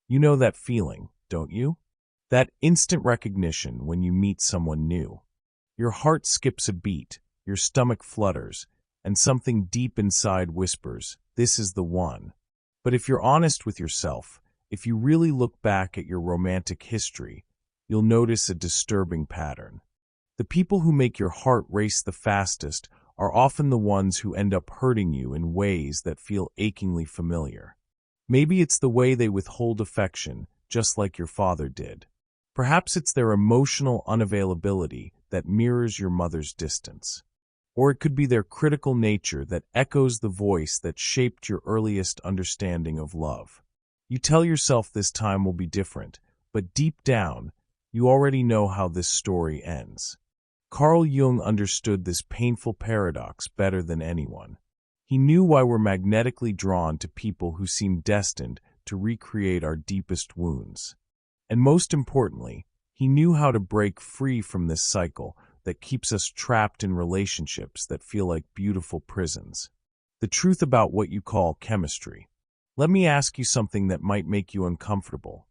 You know that feeling, don't you? That instant recognition when you meet someone new. Your heart skips a beat, your stomach flutters, and something deep inside whispers, "This is the one." But if you're honest with yourself, if you really look back at your romantic history, you'll notice a disturbing pattern. The people who make your heart race the fastest are often the ones who end up hurting you in ways that feel achingly familiar. Maybe it's the way they withhold affection, just like your father did. Perhaps it's their emotional unavailability that mirrors your mother's distance. Or it could be their critical nature that echoes the voice that shaped your earliest understanding of love. You tell yourself this time will be different, but deep down, you already know how this story ends. Carl Jung understood this painful paradox better than anyone. He knew why we're magnetically drawn to people who seem destined to recreate our deepest wounds. And most importantly, he knew how to break free from this cycle that keeps us trapped in relationships that feel like beautiful prisons. The truth about what you call chemistry. Let me ask you something that might make you uncomfortable.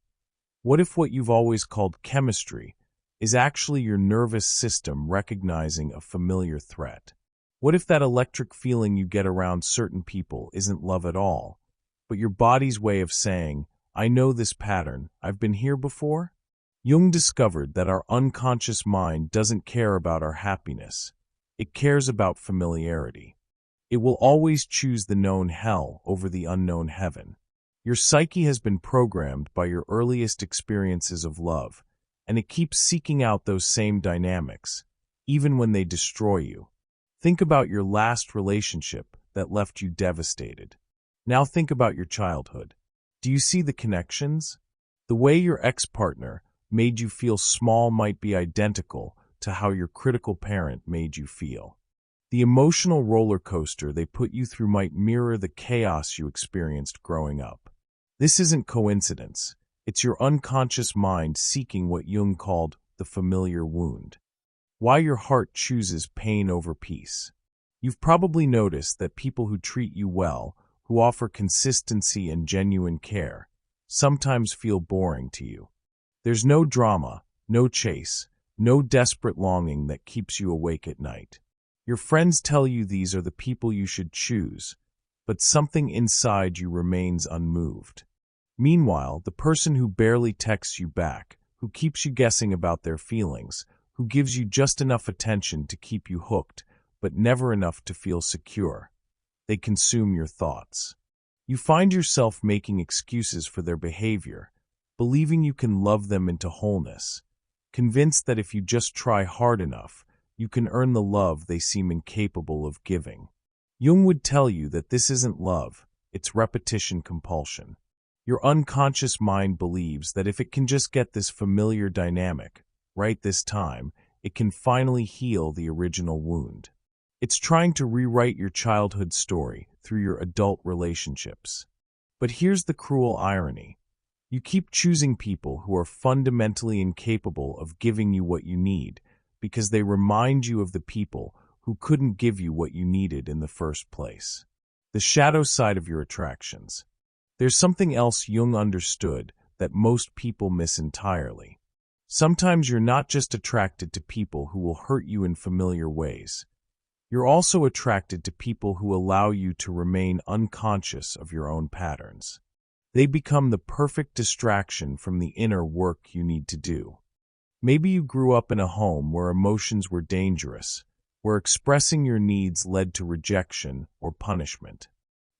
What if what you've always called chemistry is actually your nervous system recognizing a familiar threat? What if that electric feeling you get around certain people isn't love at all, but your body's way of saying, "I know this pattern, I've been here before"? Jung discovered that our unconscious mind doesn't care about our happiness. It cares about familiarity. It will always choose the known hell over the unknown heaven. Your psyche has been programmed by your earliest experiences of love, and it keeps seeking out those same dynamics, even when they destroy you. Think about your last relationship that left you devastated. Now think about your childhood. Do you see the connections? The way your ex-partner made you feel small might be identical to how your critical parent made you feel. The emotional roller coaster they put you through might mirror the chaos you experienced growing up. This isn't coincidence. It's your unconscious mind seeking what Jung called the familiar wound. Why your heart chooses pain over peace. You've probably noticed that people who treat you well, who offer consistency and genuine care, sometimes feel boring to you. There's no drama, no chase, no desperate longing that keeps you awake at night. Your friends tell you these are the people you should choose, but something inside you remains unmoved. Meanwhile, the person who barely texts you back, who keeps you guessing about their feelings, who gives you just enough attention to keep you hooked, but never enough to feel secure, they consume your thoughts. You find yourself making excuses for their behavior, believing you can love them into wholeness, convinced that if you just try hard enough, you can earn the love they seem incapable of giving. Jung would tell you that this isn't love, it's repetition compulsion. Your unconscious mind believes that if it can just get this familiar dynamic, right this time, it can finally heal the original wound. It's trying to rewrite your childhood story through your adult relationships. But here's the cruel irony. You keep choosing people who are fundamentally incapable of giving you what you need because they remind you of the people who couldn't give you what you needed in the first place. The shadow side of your attractions. There's something else Jung understood that most people miss entirely. Sometimes you're not just attracted to people who will hurt you in familiar ways. You're also attracted to people who allow you to remain unconscious of your own patterns. They become the perfect distraction from the inner work you need to do. Maybe you grew up in a home where emotions were dangerous, where expressing your needs led to rejection or punishment.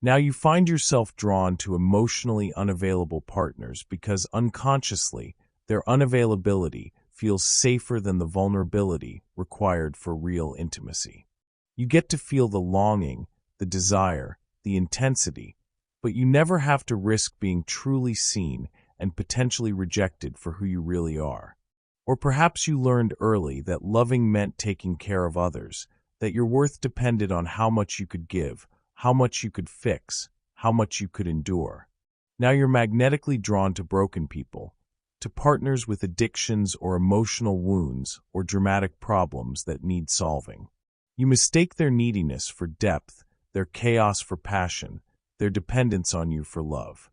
Now you find yourself drawn to emotionally unavailable partners because unconsciously, their unavailability feels safer than the vulnerability required for real intimacy. You get to feel the longing, the desire, the intensity, but you never have to risk being truly seen and potentially rejected for who you really are. Or perhaps you learned early that loving meant taking care of others, that your worth depended on how much you could give, how much you could fix, how much you could endure. Now you're magnetically drawn to broken people, to partners with addictions or emotional wounds or dramatic problems that need solving. You mistake their neediness for depth, their chaos for passion, their dependence on you for love.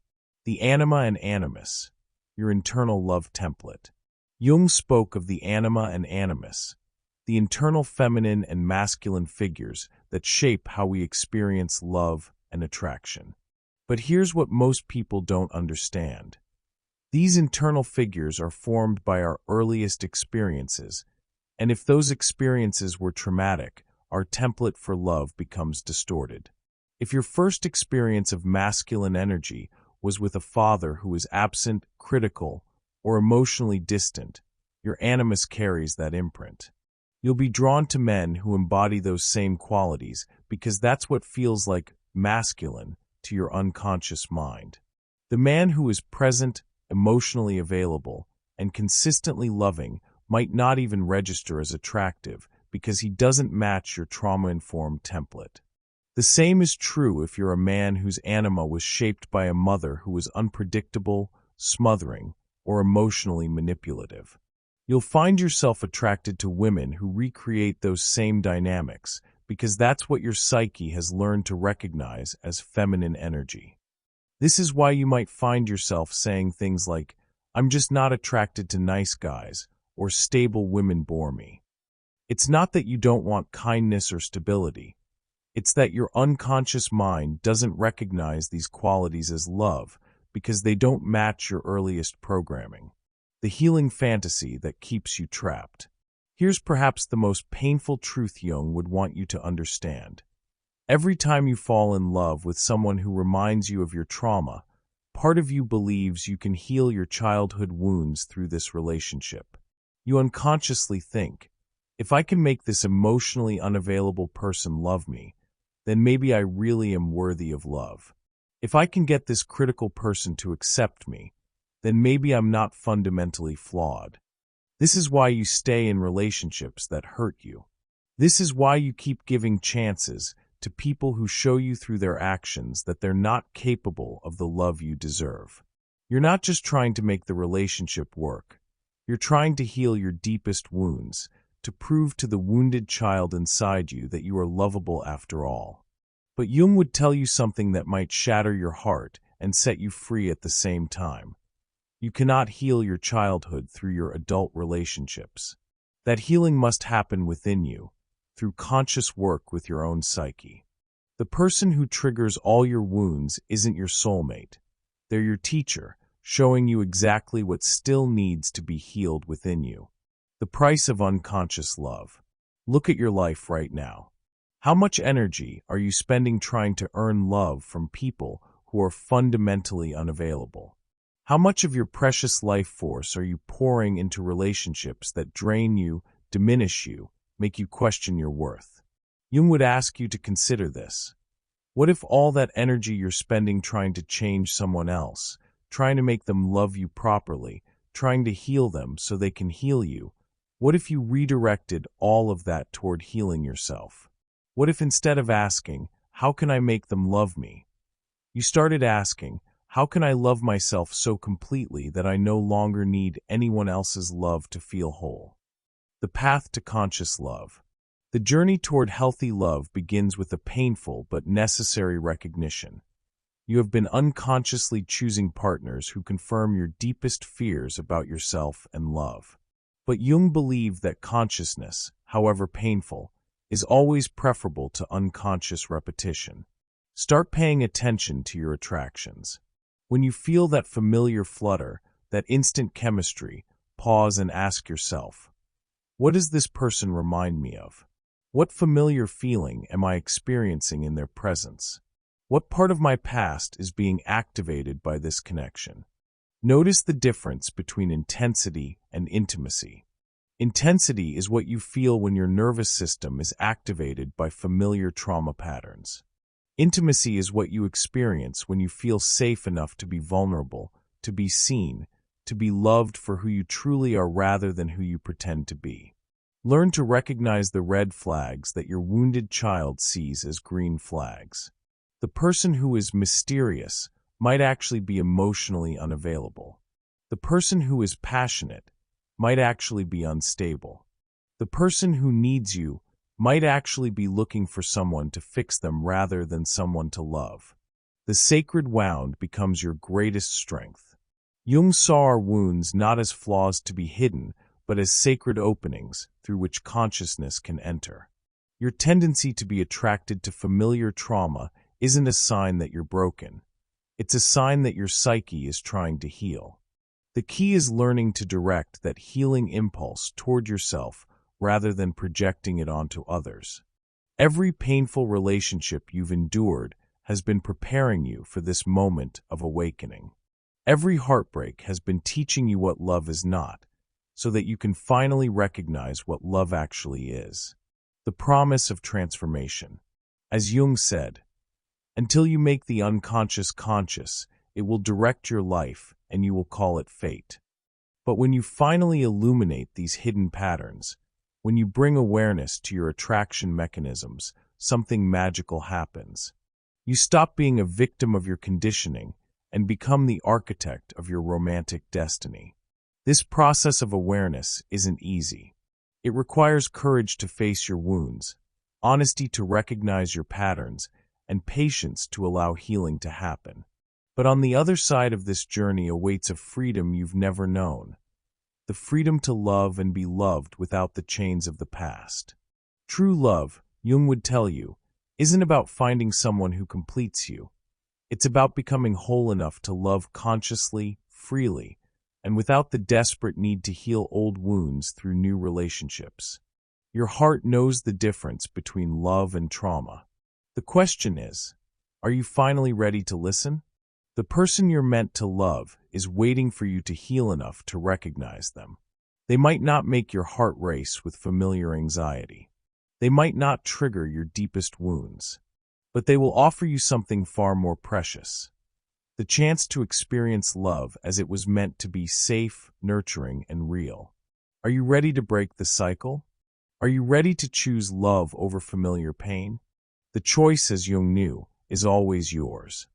The anima and animus, your internal love template. Jung spoke of the anima and animus, the internal feminine and masculine figures that shape how we experience love and attraction. But here's what most people don't understand. These internal figures are formed by our earliest experiences, and if those experiences were traumatic, our template for love becomes distorted. If your first experience of masculine energy was with a father who was absent, critical, or emotionally distant, your animus carries that imprint. You'll be drawn to men who embody those same qualities because that's what feels like masculine to your unconscious mind. The man who is present, emotionally available, and consistently loving might not even register as attractive because he doesn't match your trauma-informed template. The same is true if you're a man whose anima was shaped by a mother who was unpredictable, smothering, or emotionally manipulative. You'll find yourself attracted to women who recreate those same dynamics because that's what your psyche has learned to recognize as feminine energy. This is why you might find yourself saying things like, "I'm just not attracted to nice guys," or "stable women bore me." It's not that you don't want kindness or stability. It's that your unconscious mind doesn't recognize these qualities as love because they don't match your earliest programming, the healing fantasy that keeps you trapped. Here's perhaps the most painful truth Jung would want you to understand. Every time you fall in love with someone who reminds you of your trauma, part of you believes you can heal your childhood wounds through this relationship. You unconsciously think, if I can make this emotionally unavailable person love me, then maybe I really am worthy of love. If I can get this critical person to accept me, then maybe I'm not fundamentally flawed. This is why you stay in relationships that hurt you. This is why you keep giving chances to people who show you through their actions that they're not capable of the love you deserve. You're not just trying to make the relationship work. You're trying to heal your deepest wounds, to prove to the wounded child inside you that you are lovable after all. But Jung would tell you something that might shatter your heart and set you free at the same time. You cannot heal your childhood through your adult relationships. That healing must happen within you, through conscious work with your own psyche. The person who triggers all your wounds isn't your soulmate. They're your teacher, showing you exactly what still needs to be healed within you. The price of unconscious love. Look at your life right now. How much energy are you spending trying to earn love from people who are fundamentally unavailable? How much of your precious life force are you pouring into relationships that drain you, diminish you, make you question your worth? Jung would ask you to consider this. What if all that energy you're spending trying to change someone else, trying to make them love you properly, trying to heal them so they can heal you, what if you redirected all of that toward healing yourself? What if instead of asking, "How can I make them love me?" you started asking, "How can I love myself so completely that I no longer need anyone else's love to feel whole?" The path to conscious love. The journey toward healthy love begins with a painful but necessary recognition. You have been unconsciously choosing partners who confirm your deepest fears about yourself and love. But Jung believed that consciousness, however painful, is always preferable to unconscious repetition. Start paying attention to your attractions. When you feel that familiar flutter, that instant chemistry, pause and ask yourself, what does this person remind me of? What familiar feeling am I experiencing in their presence? What part of my past is being activated by this connection? Notice the difference between intensity and intimacy. Intensity is what you feel when your nervous system is activated by familiar trauma patterns. Intimacy is what you experience when you feel safe enough to be vulnerable, to be seen, to be loved for who you truly are rather than who you pretend to be. Learn to recognize the red flags that your wounded child sees as green flags. The person who is mysterious might actually be emotionally unavailable. The person who is passionate might actually be unstable. The person who needs you might actually be looking for someone to fix them rather than someone to love. The sacred wound becomes your greatest strength. Jung saw our wounds not as flaws to be hidden, but as sacred openings through which consciousness can enter. Your tendency to be attracted to familiar trauma isn't a sign that you're broken. It's a sign that your psyche is trying to heal. The key is learning to direct that healing impulse toward yourself rather than projecting it onto others. Every painful relationship you've endured has been preparing you for this moment of awakening. Every heartbreak has been teaching you what love is not, so that you can finally recognize what love actually is. The promise of transformation. As Jung said, until you make the unconscious conscious, it will direct your life and you will call it fate. But when you finally illuminate these hidden patterns, when you bring awareness to your attraction mechanisms, something magical happens. You stop being a victim of your conditioning and become the architect of your romantic destiny. This process of awareness isn't easy. It requires courage to face your wounds, honesty to recognize your patterns, and patience to allow healing to happen. But on the other side of this journey awaits a freedom you've never known. The freedom to love and be loved without the chains of the past. True love, Jung would tell you, isn't about finding someone who completes you. It's about becoming whole enough to love consciously, freely, and without the desperate need to heal old wounds through new relationships. Your heart knows the difference between love and trauma. The question is, are you finally ready to listen? The person you're meant to love is waiting for you to heal enough to recognize them. They might not make your heart race with familiar anxiety. They might not trigger your deepest wounds. But they will offer you something far more precious. The chance to experience love as it was meant to be safe, nurturing, and real. Are you ready to break the cycle? Are you ready to choose love over familiar pain? The choice, as Jung knew, is always yours.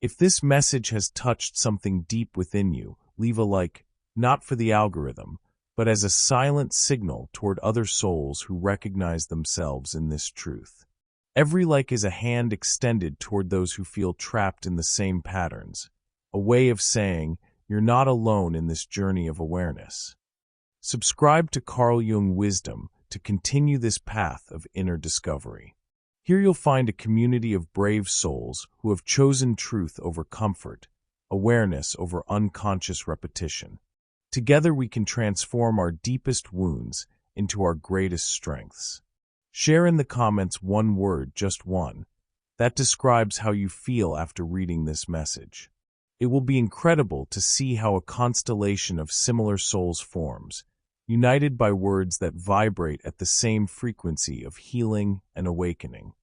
If this message has touched something deep within you, leave a like, not for the algorithm, but as a silent signal toward other souls who recognize themselves in this truth. Every like is a hand extended toward those who feel trapped in the same patterns, a way of saying you're not alone in this journey of awareness. Subscribe to Jung Wisdom to continue this path of inner discovery. Here you'll find a community of brave souls who have chosen truth over comfort, awareness over unconscious repetition. Together we can transform our deepest wounds into our greatest strengths. Share in the comments one word, just one, that describes how you feel after reading this message. It will be incredible to see how a constellation of similar souls forms, united by words that vibrate at the same frequency of healing and awakening.